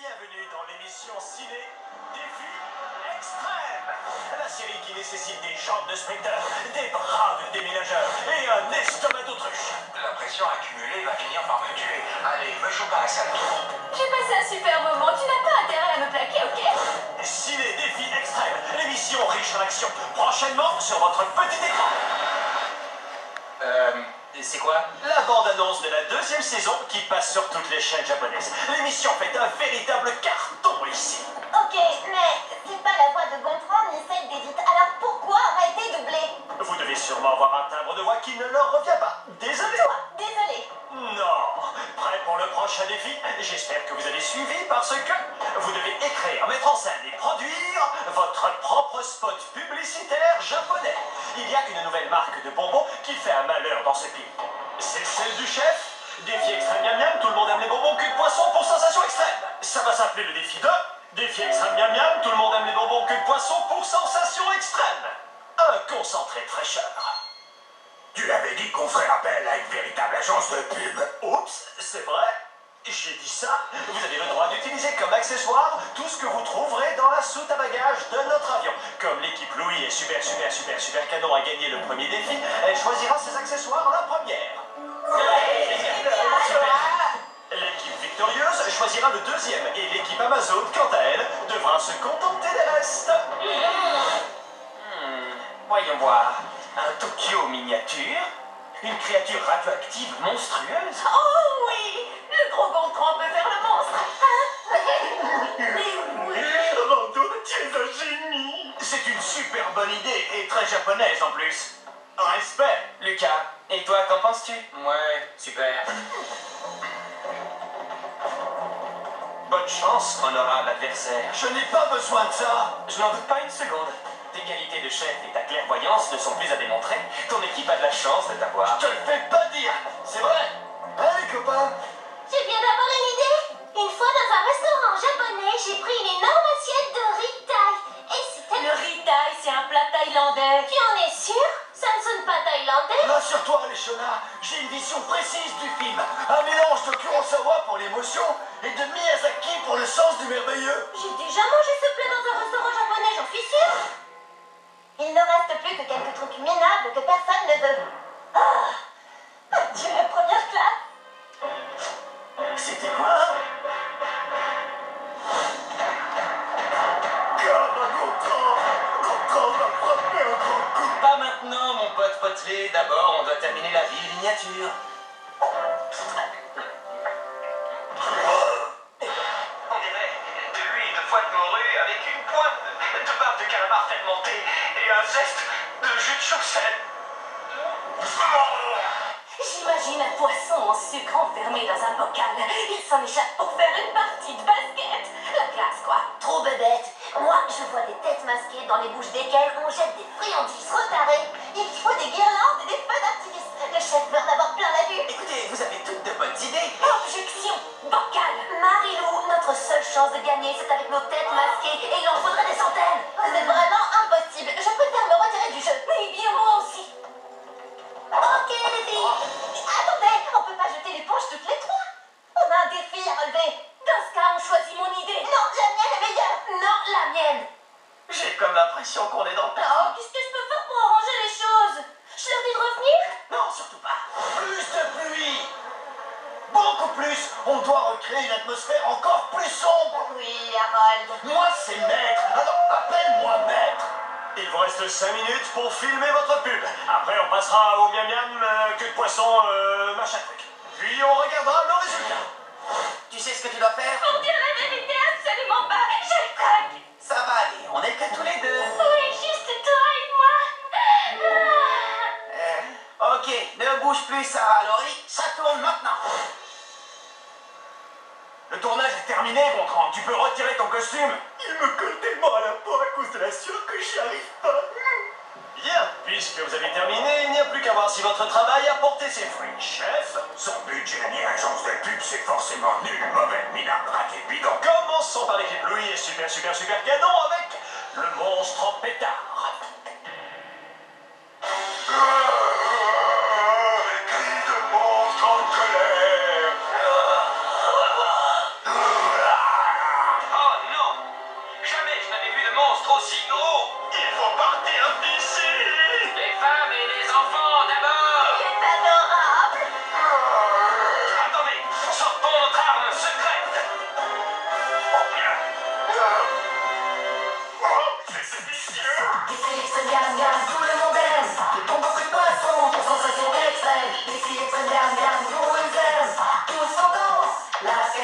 Bienvenue dans l'émission Ciné Défi Extrême. La série qui nécessite des jambes de sprinter, des bras de déménageur et un estomac d'autruche. La pression accumulée va finir par me tuer. Allez, me joue pas la salle. J'ai passé un super moment, tu n'as pas intérêt à me plaquer, ok? Ciné Défi Extrême, l'émission riche en action. Prochainement sur votre petit écran. C'est quoi? La bande-annonce de la deuxième saison qui passe sur toutes les chaînes japonaises. L'émission fait un véritable carton ici. Ok, mais c'est pas la voix de Gontran ni celle d'Edith, alors pourquoi a été doublé? Vous devez sûrement avoir un timbre de voix qui ne leur revient pas. Désolé. Toi, désolé. Non. Prêt pour le prochain défi? J'espère que vous avez suivi parce que vous devez écrire, mettre en scène et produire votre propre spot publicitaire japonais. Il y a une nouvelle marque de bonbons qui fait un malheur dans ce pays. C'est celle du chef. Défi extrême miam miam, tout le monde aime les bonbons cul de poisson pour sensation extrême. Ça va s'appeler le défi 2. Défi extrême miam miam, tout le monde aime les bonbons cul de poisson pour sensation extrême. Un concentré de fraîcheur. Tu avais dit qu'on ferait appel à une véritable agence de pub. Oups, c'est vrai? J'ai dit ça. Vous avez le droit d'utiliser comme accessoire tout ce que vous trouverez dans la soute à bagages de notre avion. Comme l'équipe Louis est super canon a gagné le premier défi, elle choisira ses accessoires la première. L'équipe victorieuse choisira le deuxième et l'équipe Amazon, quant à elle, devra se contenter des restes. Voyons voir. Un Tokyo miniature, une créature radioactive monstrueuse. Oh oui, le gros Gontran peut faire le monstre. Rando, tu es un génie. C'est une super bonne idée et très japonaise en plus. Respect. Lucas, et toi, qu'en penses-tu? Ouais, super. Bonne chance, honorable adversaire. Je n'ai pas besoin de ça. Je n'en doute pas une seconde. Tes qualités de chef et ta clairvoyance ne sont plus à démontrer. Ton équipe a de la chance de t'avoir. Je te le fais pas dire. C'est vrai. Hein, les copains? Je viens d'avoir une idée. Une fois dans un restaurant japonais, j'ai pris une énorme assiette de riz thaï. Et c'était... Le riz thaï, c'est un plat thaïlandais. Tu en es sûr? Ça ne sonne pas thaïlandais? Rassure-toi, Léchona, j'ai une vision précise du film. Un mélange de Kurosawa pour l'émotion et de Miyazaki pour le sens du merveilleux. J'ai déjà mangé ce plat dans un restaurant japonais, j'en suis sûre. Il ne reste plus que quelques trucs minables que personne ne veut. Ah! Adieu, première classe. C'était quoi? Comme un Gontran m'a frappé un grand coup. Pas maintenant, mon pote potelé. D'abord, on doit terminer la ville miniature. On dirait de l'huile de foie de morue avec une pointe de barbe de calamar fermentée et un zeste de jus de chaussette. J'imagine un poisson en sucre enfermé dans un bocal. Il s'en échappe pour faire une partie de basket. La classe, quoi. Trop bébête. Moi, je vois des têtes masquées dans les bouches desquelles on jette des friandises retarées. Il faut des guirlandes et des feux d'artifice. Le chef veut en avoir plein la vue. Écoutez, vous avez toutes de bonnes idées. Objection. Bocal. Marilou, notre seule chance de gagner, c'est avec nos têtes masquées. Et il en faudrait des centaines. C'est vraiment impossible. Je préfère me retirer du jeu. Mais bien moi aussi. Ok, les filles. Attendez, on peut pas jeter l'éponge toutes les trois. On a un défi à relever. Dans ce cas, on choisit mon idée. Non, la mienne est meilleure. Non, la mienne. J'ai comme l'impression qu'on est dans le Oh, qu'est-ce que je peux faire pour arranger les choses? Je leur dis de revenir? Non, surtout pas. Plus de pluie. Beaucoup plus. On doit recréer une atmosphère encore plus sombre. Oui, Harold. Moi, c'est maître. Alors, appelle-moi maître. Il vous reste 5 minutes pour filmer votre pub. Après, on passera au miam miam, queue de poisson, machin truc. Puis, on regardera le résultat. Tu sais ce que tu dois faire? Pour dire la vérité, absolument pas. Je craque. Ça va aller, on est que tous les deux. Oui, juste toi et moi. Ok, ne bouge plus, Sarah Laurie, ça tourne maintenant. Le tournage est terminé, Gontran. Tu peux retirer ton costume. Il me colle tellement à la peau à cause de la sueur que j'y arrive pas. Bien, puisque vous avez terminé, il n'y a plus qu'à voir si votre travail a porté ses fruits. Chef, Son budget ni agence de pub, c'est forcément nul, mauvais, minable, raté, bidon. commençons par l'équipe Louis et super canon avec le monstre en pétard. Cri de monstre en colère.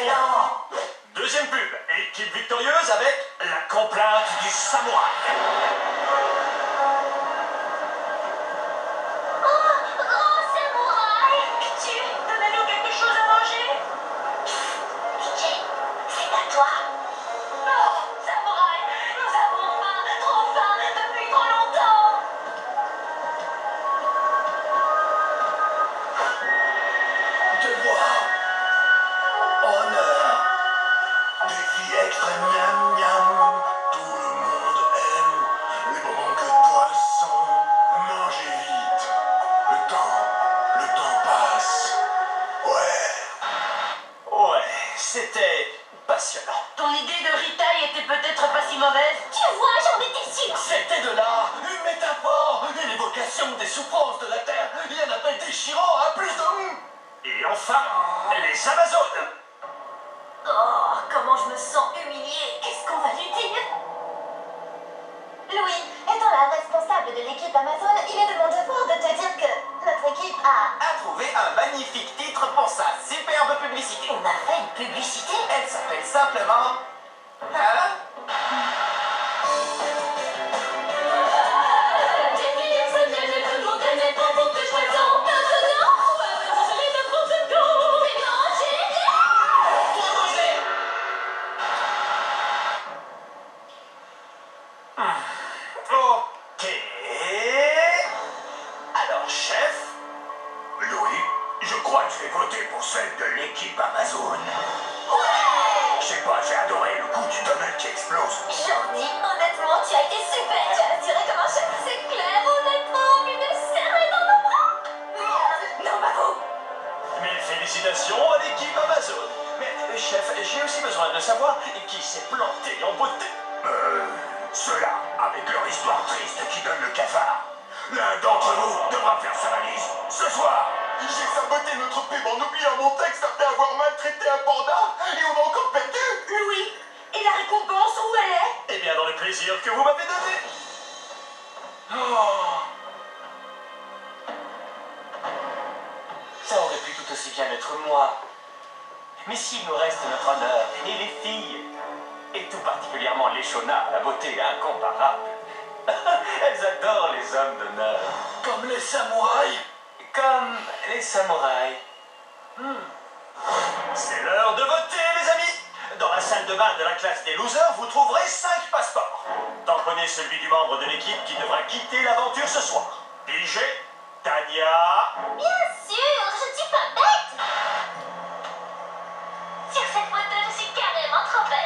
excellent. Deuxième pub, équipe victorieuse avec la complainte du samouraï. Grand samouraï! Pitié, donnez-nous quelque chose à manger. Pitié, c'est à toi. Oh, samouraï, nous avons faim, trop faim, depuis trop longtemps. Devoir, honneur, défi extrême, miam miam. Tout le monde aime les moments que de poisson. Mangez vite, le temps passe. Ouais, c'était passionnant. Ton idée de Ritai était peut-être pas si mauvaise. Tu vois, j'en étais sûre. C'était de l'art, une métaphore, une évocation des souffrances de la Terre et un appel déchirant à plus de... Et enfin, les Amazones. Oh, comment je me sens humiliée. Qu'est-ce qu'on va lui dire? Louis, étant la responsable de l'équipe Amazon, il est de mon devoir de te dire que notre équipe a trouvé un magnifique titre pour sa superbe publicité. On a fait une publicité? Elle s'appelle simplement... Hein? Ok. Alors, chef? Louis, je crois que je vais voter pour celle de l'équipe Amazon. Je sais pas, j'ai adoré le coup du donut qui explose. Jordi, honnêtement, tu as été super. Tu as assuré comme un chef, c'est clair. Honnêtement, envie de serrer dans nos bras. Non, bravo. Mes félicitations à l'équipe Amazon. Mais, chef, j'ai aussi besoin de savoir qui s'est planté en beauté. Ceux-là, avec leur histoire triste qui donne le cafard. L'un d'entre vous devra faire sa valise ce soir. J'ai saboté notre pub en oubliant mon texte après avoir maltraité un panda et on a encore perdu. Louis, et la récompense, où elle est? Eh bien, dans le plaisir que vous m'avez donné. Oh. Ça aurait pu tout aussi bien être moi. Mais s'il nous reste notre honneur et les filles, et tout particulièrement les Shona, la beauté incomparable, elles adorent les hommes d'honneur. Comme les samouraïs. Comme les samouraïs. C'est l'heure de voter, les amis. Dans la salle de bain de la classe des losers, vous trouverez 5 passeports. Tamponnez celui du membre de l'équipe qui devra quitter l'aventure ce soir. Pigé, Tania. Bien sûr, je suis pas bête. Sur cette photo, je suis carrément trop belle.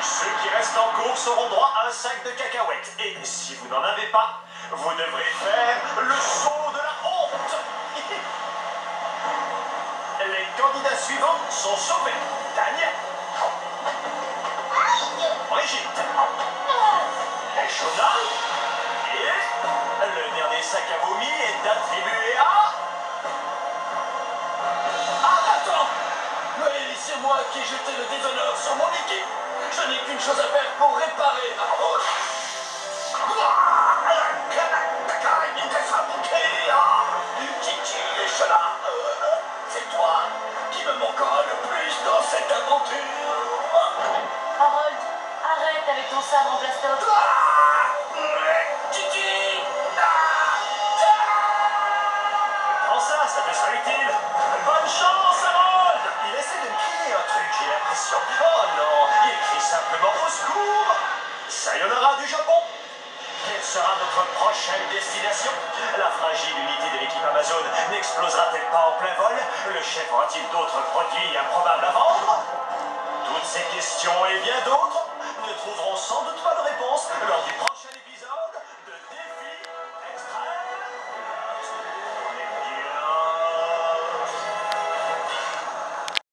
Ceux qui restent en course auront droit à un sac de cacahuètes. Et si vous n'en avez pas, vous devrez faire le saut de la honte. Les candidats suivants sont sauvés. Tania. Brigitte. Les Shona. Et le dernier sac à vomi est attribué à... Ah, attends. Mais c'est moi qui ai jeté le déshonneur sur mon équipe. Je n'ai qu'une chose à faire pour réparer ma faute. Kiki et Shona, c'est toi qui me manquera le plus dans cette aventure. Harold, arrête avec ton sabre en plastoc. Kiki! Prends ça, ça te sera utile. Bonne chance, Harold! Il essaie de me crier un truc, j'ai l'impression. Oh non, il crie simplement au secours. Sayonara du Japon. Quelle sera notre prochaine destination? La fragile unité de l'équipe Amazon n'explosera-t-elle pas en plein vol? Le chef aura-t-il d'autres produits improbables à vendre? Toutes ces questions et bien d'autres